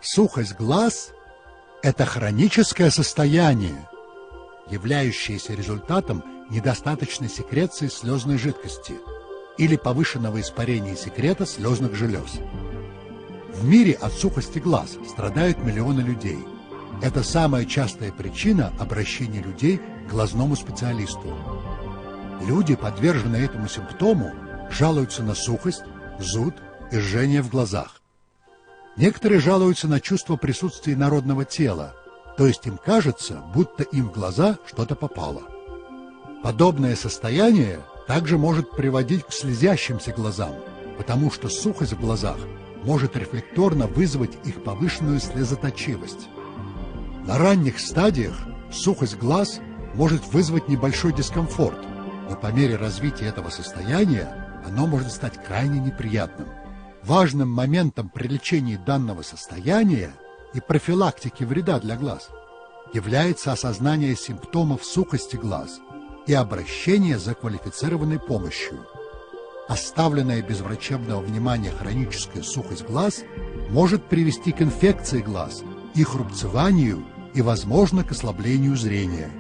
Сухость глаз – это хроническое состояние, являющееся результатом недостаточной секреции слезной жидкости или повышенного испарения секрета слезных желез. В мире от сухости глаз страдают миллионы людей. Это самая частая причина обращения людей к глазному специалисту. Люди, подверженные этому симптому, жалуются на сухость, зуд и жжение в глазах. Некоторые жалуются на чувство присутствия инородного тела, то есть им кажется, будто им в глаза что-то попало. Подобное состояние также может приводить к слезящимся глазам, потому что сухость в глазах может рефлекторно вызвать их повышенную слезоточивость. На ранних стадиях сухость глаз может вызвать небольшой дискомфорт, но по мере развития этого состояния оно может стать крайне неприятным. Важным моментом при лечении данного состояния и профилактике вреда для глаз является осознание симптомов сухости глаз и обращение за квалифицированной помощью. Оставленная без врачебного внимания хроническая сухость глаз может привести к инфекции глаз, их рубцеванию и, возможно, к ослаблению зрения.